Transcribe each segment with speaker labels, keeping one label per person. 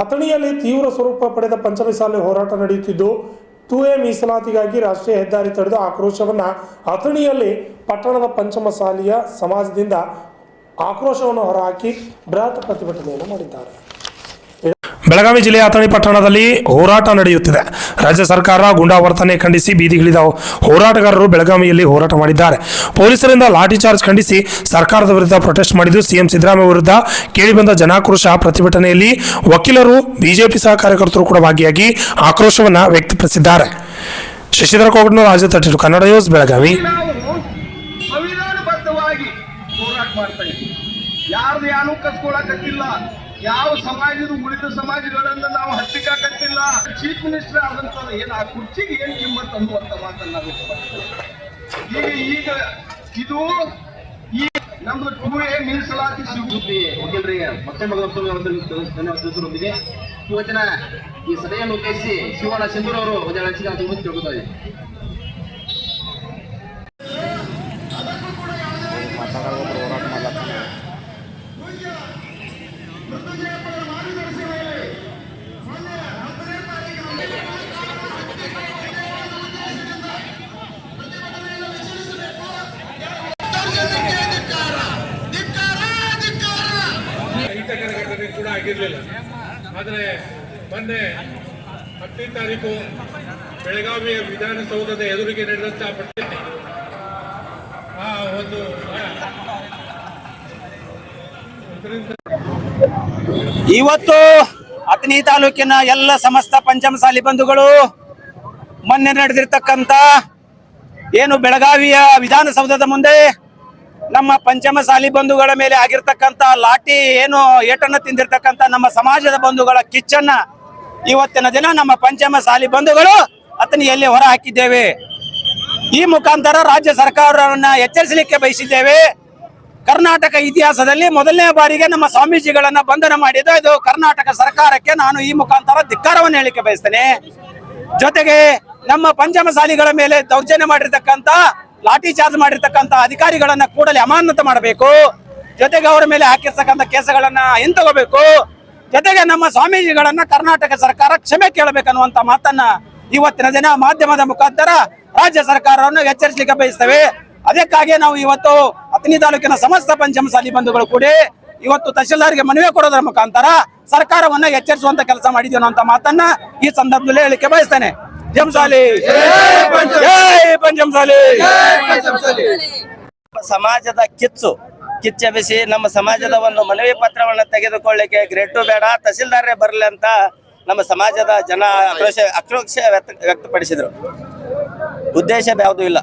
Speaker 1: ಅಥಣಿಯಲ್ಲಿ ತೀವ್ರ ಸ್ವರೂಪ ಪಡೆದ ಪಂಚಮಿ ಶಾಲೆ ಹೋರಾಟ ನಡೆಯುತ್ತಿದ್ದು, 2A ಮೀಸಲಾತಿಗಾಗಿ ರಾಷ್ಟ್ರೀಯ ಹೆದ್ದಾರಿ ತಡೆದು ಆಕ್ರೋಶವನ್ನು ಅಥಣಿಯಲ್ಲಿ ಪಟ್ಟಣದ ಪಂಚಮಸಾಲಿಯ ಸಮಾಜದಿಂದ ಆಕ್ರೋಶವನ್ನು ಹೊರಹಾಕಿ ಬೃಹತ್ ಪ್ರತಿಭಟನೆಯನ್ನು ಮಾಡಿದ್ದಾರೆ. ಬೆಳಗಾವಿ ಜಿಲ್ಲೆಯ ಅಥಣಿ ಪಟ್ಟಣದಲ್ಲಿ ಹೋರಾಟ ನಡೆಯುತ್ತಿದೆ. ರಾಜ್ಯ ಸರ್ಕಾರ ಗುಂಡಾವರ್ತನೆ ಖಂಡಿಸಿ ಬೀದಿಗಿಳಿದ ಹೋರಾಟಗಾರರು ಬೆಳಗಾವಿಯಲ್ಲಿ ಹೋರಾಟ ಮಾಡಿದ್ದಾರೆ. ಪೊಲೀಸರಿಂದ ಲಾಠಿ ಚಾರ್ಜ್ ಖಂಡಿಸಿ ಸರ್ಕಾರದ ವಿರುದ್ಧ ಪ್ರೊಟೆಸ್ಟ್ ಮಾಡಿದ್ದು, ಸಿಎಂ ಸಿದ್ದರಾಮಯ್ಯ ವಿರುದ್ಧ ಕೇಳಿಬಂದ ಜನಾಕ್ರೋಶ ಪ್ರತಿಭಟನೆಯಲ್ಲಿ ವಕೀಲರು, ಬಿಜೆಪಿ ಸಹ ಕಾರ್ಯಕರ್ತರು ಕೂಡ ಭಾಗಿಯಾಗಿ ಆಕ್ರೋಶವನ್ನು ವ್ಯಕ್ತಪಡಿಸಿದ್ದಾರೆ. ಶಶಿಧರ ಕೋಗಡ್ನೂರು, ರಾಜ್ಯ 32 ಕನ್ನಡ ನ್ಯೂಸ್, ಬೆಳಗಾವಿ.
Speaker 2: ಯಾವ ಸಮಾಜದ ಉಳಿದ ಸಮಾಜಗಳನ್ನ ನಾವು ಹತ್ತಿಕ್ಕಂತಿಲ್ಲ. ಚೀಫ್ ಮಿನಿಸ್ಟರ್ ಆದಂತ ಏನ್ ಆ ಕುರ್ಚಿಗೆ ಏನ್ ಕಿಮ್ಮತ್ ಅನ್ನುವಂತ ಮಾತನ್ನ ನಾವು ಈಗ ಇದು ಈ ನಮ್ದು 2A ಮೀಸಲಾತಿ ಸಿಗುತ್ತೆ. ವಕೀಲರಿಗೆ ಮತ್ತೊಂದಿಗೆ ಇವತ್ತಿನ ಈ ಸಭೆಯನ್ನು ಉದ್ದೇಶಿಸಿ ಶಿವಣ್ಣ ಸಿಂಧೂರ್ ಅವರು ಒಂದೆರಡು ಹಂಚಿಕೆ ತಿಳ್ಕೊತಾರೆ.
Speaker 3: ಕೂಡ ಆಗಿರಲಿಲ್ಲ. ಆದರೆ ಮೊನ್ನೆ 10ನೇ ತಾರೀಕು ಬೆಳಗಾವಿಯ ವಿಧಾನಸೌಧದ ಎದುರಿಗೆ ನಡೆದಂತ ಒಂದು
Speaker 4: ಇವತ್ತು ಅಥಣಿ ತಾಲೂಕಿನ ಎಲ್ಲ ಸಮಸ್ತ ಪಂಚಮಸಾಲಿ ಬಂಧುಗಳು ಮೊನ್ನೆ ನಡೆದಿರ್ತಕ್ಕಂಥ ಏನು ಬೆಳಗಾವಿಯ ವಿಧಾನಸೌಧದ ಮುಂದೆ ನಮ್ಮ ಪಂಚಮಸಾಲಿ ಬಂಧುಗಳ ಮೇಲೆ ಆಗಿರ್ತಕ್ಕಂಥ ಲಾಠಿ ಏನು ಏಟನ್ನು ತಿಂದಿರ್ತಕ್ಕಂಥ ನಮ್ಮ ಸಮಾಜದ ಬಂಧುಗಳ ಕಿಚ್ಚನ್ನ ಇವತ್ತಿನ ದಿನ ನಮ್ಮ ಪಂಚಮಸಾಲಿ ಬಂಧುಗಳು ಅಥಣಿಯಲ್ಲಿ ಹೊರ ಹಾಕಿದ್ದೇವೆ. ಈ ಮುಖಾಂತರ ರಾಜ್ಯ ಸರ್ಕಾರವನ್ನ ಎಚ್ಚರಿಸಲಿಕ್ಕೆ ಬಯಸಿದ್ದೇವೆ. ಕರ್ನಾಟಕ ಇತಿಹಾಸದಲ್ಲಿ ಮೊದಲನೇ ಬಾರಿಗೆ ನಮ್ಮ ಸ್ವಾಮೀಜಿಗಳನ್ನ ಬಂಧನ ಮಾಡಿದ್ದು ಇದು ಕರ್ನಾಟಕ ಸರ್ಕಾರಕ್ಕೆ ನಾನು ಈ ಮುಖಾಂತರ ಧಿಕ್ಕಾರವನ್ನು ಹೇಳಿಕೆ ಬಯಸ್ತೇನೆ. ಜೊತೆಗೆ ನಮ್ಮ ಪಂಚಮಸಾಲಿಗಳ ಮೇಲೆ ದೌರ್ಜನ್ಯ ಮಾಡಿರ್ತಕ್ಕಂಥ ಲಾಠಿ ಚಾರ್ಜ್ ಮಾಡಿರ್ತಕ್ಕಂಥ ಅಧಿಕಾರಿಗಳನ್ನ ಕೂಡಲೇ ಅಮಾನತು ಮಾಡಬೇಕು. ಜೊತೆಗೆ ಅವರ ಮೇಲೆ ಹಾಕಿರ್ತಕ್ಕಂಥ ಕೇಸುಗಳನ್ನ ಹಿಂತಗೋಬೇಕು. ಜೊತೆಗೆ ನಮ್ಮ ಸ್ವಾಮೀಜಿಗಳನ್ನ ಕರ್ನಾಟಕ ಸರ್ಕಾರ ಕ್ಷಮೆ ಕೇಳಬೇಕನ್ನುವಂತ ಮಾತನ್ನ ಇವತ್ತಿನ ದಿನ ಮಾಧ್ಯಮದ ಮುಖಾಂತರ ರಾಜ್ಯ ಸರ್ಕಾರವನ್ನು ಎಚ್ಚರಿಸಲಿಕ್ಕೆ ಬಯಸ್ತೇವೆ. ಅದಕ್ಕಾಗಿ ನಾವು ಇವತ್ತು ಅಥಣಿ ತಾಲೂಕಿನ ಸಮಸ್ತ ಪಂಚಮಸಾಲಿ ಬಂಧುಗಳು ಕೂಡಿ ಇವತ್ತು ತಹಶೀಲ್ದಾರ್ಗೆ ಮನವಿ ಕೊಡೋದರ ಮುಖಾಂತರ ಸರ್ಕಾರವನ್ನ ಎಚ್ಚರಿಸುವಂತ ಕೆಲಸ ಮಾಡಿದ್ದೀವಿ ಅನ್ನೋ ಮಾತನ್ನ ಈ ಸಂದರ್ಭದಲ್ಲಿ ಹೇಳಿಕೆ ಬಯಸ್ತೇನೆ.
Speaker 5: ಸಮಾಜದ ಕಿಚ್ಚೆಬ್ಬಿಸಿ ನಮ್ಮ ಸಮಾಜದ ಒಂದು ಮನವಿ ಪತ್ರವನ್ನು ತೆಗೆದುಕೊಳ್ಳಿಕ್ಕೆ ಗ್ರೇಟು ಬೇಡ, ತಹಸೀಲ್ದಾರೇ ಬರಲಿ ಅಂತ ನಮ್ಮ ಸಮಾಜದ ಜನ ಆಕ್ರೋಶ ವ್ಯಕ್ತಪಡಿಸಿದ್ರು. ಉದ್ದೇಶ ಯಾವುದೂ ಇಲ್ಲ.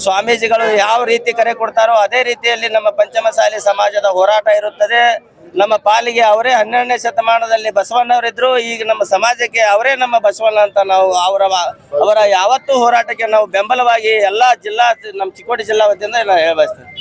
Speaker 5: ಸ್ವಾಮೀಜಿಗಳು ಯಾವ ರೀತಿ ಕರೆ ಕೊಡ್ತಾರೋ ಅದೇ ರೀತಿಯಲ್ಲಿ ನಮ್ಮ ಪಂಚಮಸಾಲಿ ಸಮಾಜದ ಹೋರಾಟ ಇರುತ್ತದೆ. ನಮ್ಮ ಪಾಲಿಗೆ ಅವರೇ 12ನೇ ಶತಮಾನದಲ್ಲಿ ಬಸವಣ್ಣವರಿದ್ರು. ಈಗ ನಮ್ಮ ಸಮಾಜಕ್ಕೆ ಅವರೇ ನಮ್ಮ ಬಸವಣ್ಣ ಅಂತ ನಾವು ಅವರ ಯಾವತ್ತೂ ಹೋರಾಟಕ್ಕೆ ನಾವು ಬೆಂಬಲವಾಗಿ ಎಲ್ಲ ಜಿಲ್ಲಾ ನಮ್ಮ ಚಿಕ್ಕೋಡಿ ಜಿಲ್ಲಾ ವತಿಯಿಂದ ನಾನು ಹೇಳಬಯಸ್ತೇನೆ.